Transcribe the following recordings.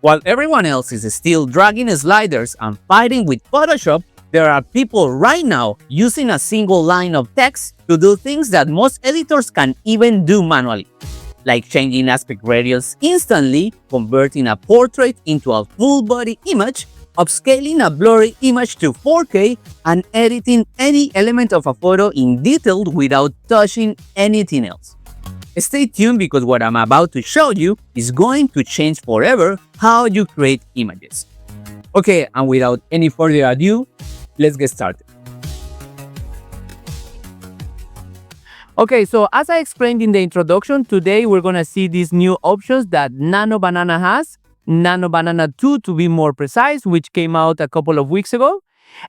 While everyone else is still dragging sliders and fighting with Photoshop, there are people right now using a single line of text to do things that most editors can even do manually, like changing aspect ratios instantly, converting a portrait into a full-body image, upscaling a blurry image to 4K, and editing any element of a photo in detail without touching anything else. Stay tuned because what I'm about to show you is going to change forever how you create images. Okay, and without any further ado, let's get started. Okay, so as I explained in the introduction, today we're going to see these new options that Nano Banana has. Nano Banana 2 to be more precise, which came out a couple of weeks ago.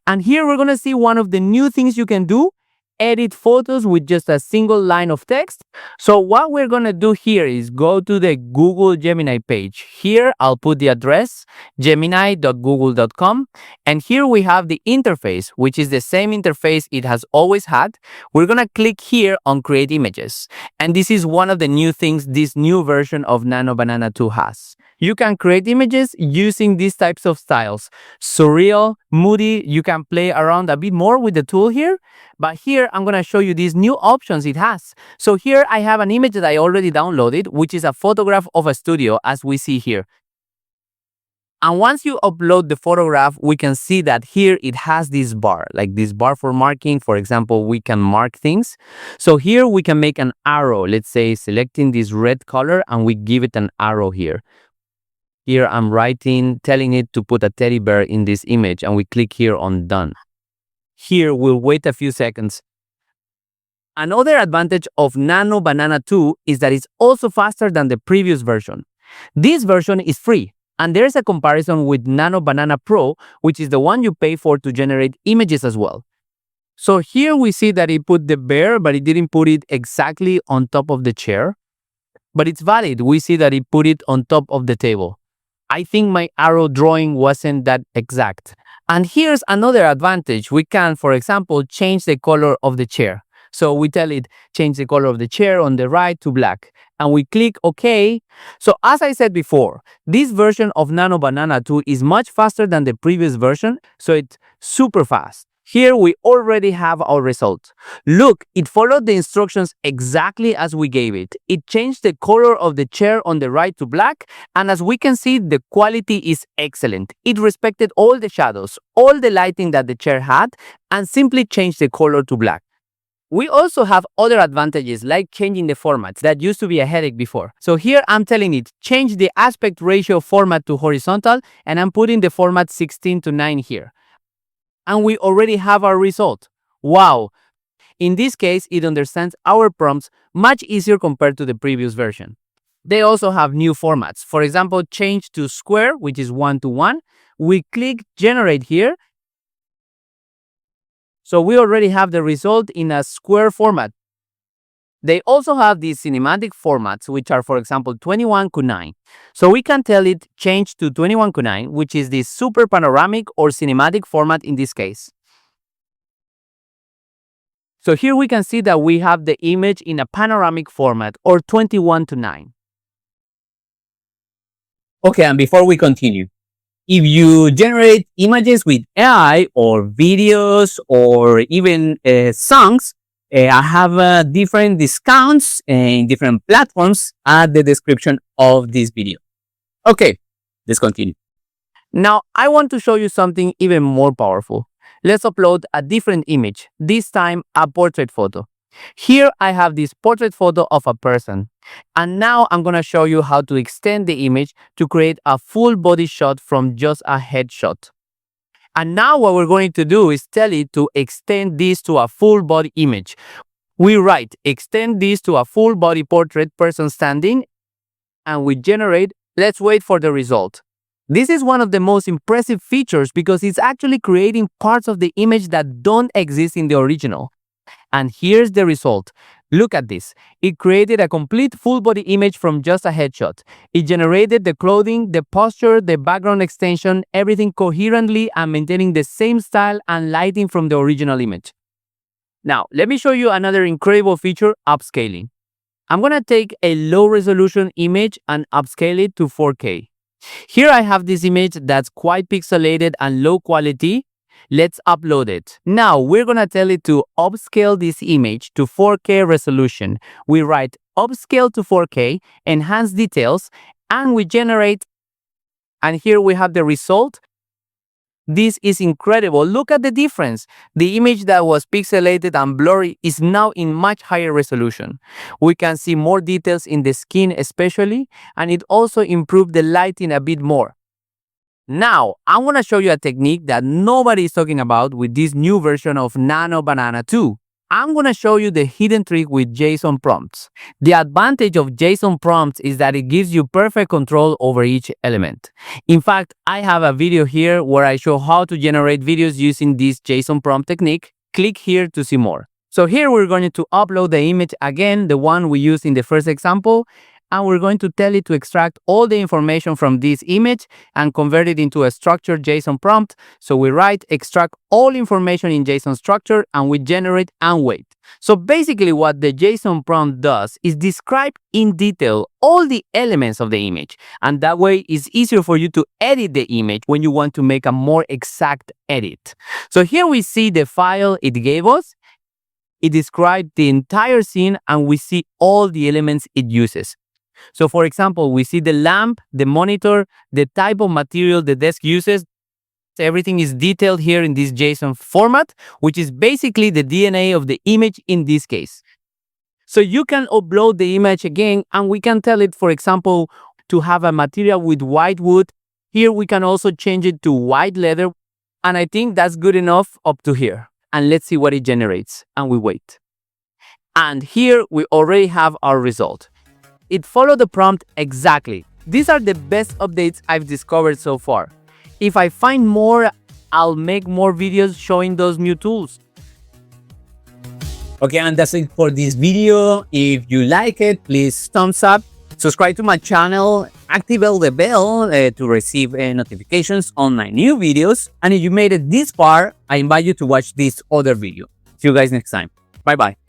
And here we're going to see one of the new things you can do, edit photos with just a single line of text. So what we're going to do here is go to the Google Gemini page. Here I'll put the address, gemini.google.com, and here we have the interface, which is the same interface it has always had. We're going to click here on create images, and this is one of the new things this new version of Nano Banana 2 has. You can create images using these types of styles. Surreal, moody, you can play around a bit more with the tool here. But here I'm going to show you these new options it has. So here I have an image that I already downloaded, which is a photograph of a studio as we see here. And once you upload the photograph, we can see that here it has this bar, like this bar for marking. For example, we can mark things. So here we can make an arrow, let's say selecting this red color, and we give it an arrow here. Here I'm telling it to put a teddy bear in this image, and we click here on done. Here we'll wait a few seconds. Another advantage of Nano Banana 2 is that it's also faster than the previous version. This version is free, and there's a comparison with Nano Banana Pro, which is the one you pay for to generate images as well. So here we see that it put the bear, but it didn't put it exactly on top of the chair. But it's valid. We see that it put it on top of the table. I think my arrow drawing wasn't that exact. And here's another advantage. We can, for example, change the color of the chair. So we tell it, change the color of the chair on the right to black. And we click OK. So as I said before, this version of Nano Banana 2 is much faster than the previous version. So it's super fast. Here we already have our result. Look, it followed the instructions exactly as we gave it. It changed the color of the chair on the right to black, and as we can see, the quality is excellent. It respected all the shadows, all the lighting that the chair had, and simply changed the color to black. We also have other advantages like changing the formats that used to be a headache before. So here I'm telling it, change the aspect ratio format to horizontal, and I'm putting the format 16:9 here. And we already have our result. Wow! In this case, it understands our prompts much easier compared to the previous version. They also have new formats. For example, change to square, which is 1:1. We click generate here. So we already have the result in a square format. They also have these cinematic formats, which are, for example, 21:9. So we can tell it change to 21:9, which is the super panoramic or cinematic format in this case. So here we can see that we have the image in a panoramic format or 21:9. Okay, and before we continue, if you generate images with AI or videos or even songs, I have different discounts in different platforms at the description of this video. Okay, let's continue. Now, I want to show you something even more powerful. Let's upload a different image, this time a portrait photo. Here I have this portrait photo of a person. And now I'm going to show you how to extend the image to create a full body shot from just a headshot. And now what we're going to do is tell it to extend this to a full body image. We write extend this to a full body portrait person standing, and we generate. Let's wait for the result. This is one of the most impressive features because it's actually creating parts of the image that don't exist in the original. And here's the result. Look at this. It created a complete full body image from just a headshot. It generated the clothing, the posture, the background extension, everything coherently and maintaining the same style and lighting from the original image. Now, let me show you another incredible feature, upscaling. I'm going to take a low resolution image and upscale it to 4K. Here I have this image that's quite pixelated and low quality. Let's upload it. Now we're gonna tell it to upscale this image to 4K resolution. We write upscale to 4K, enhance details, and we generate, and here we have the result. This is incredible. Look at the difference. The image that was pixelated and blurry is now in much higher resolution. We can see more details in the skin especially, and it also improved the lighting a bit more. Now, I want to show you a technique that nobody is talking about with this new version of Nano Banana 2. I'm going to show you the hidden trick with JSON prompts. The advantage of JSON prompts is that it gives you perfect control over each element. In fact, I have a video here where I show how to generate videos using this JSON prompt technique. Click here to see more. So here we're going to upload the image again, the one we used in the first example, and we're going to tell it to extract all the information from this image and convert it into a structured JSON prompt. So we write extract all information in JSON structure and we generate and wait. So basically what the JSON prompt does is describe in detail all the elements of the image, and that way it's easier for you to edit the image when you want to make a more exact edit. So here we see the file it gave us. It described the entire scene and we see all the elements it uses. So for example, we see the lamp, the monitor, the type of material the desk uses. Everything is detailed here in this JSON format, which is basically the DNA of the image in this case. So you can upload the image again and we can tell it, for example, to have a material with white wood. Here we can also change it to white leather. And I think that's good enough up to here. And let's see what it generates. And we wait. And here we already have our result. It followed the prompt exactly. These are the best updates I've discovered so far. If I find more, I'll make more videos showing those new tools. Okay, and that's it for this video. If you like it, please thumbs up, subscribe to my channel, activate the bell to receive notifications on my new videos. And if you made it this far, I invite you to watch this other video. See you guys next time. Bye-bye.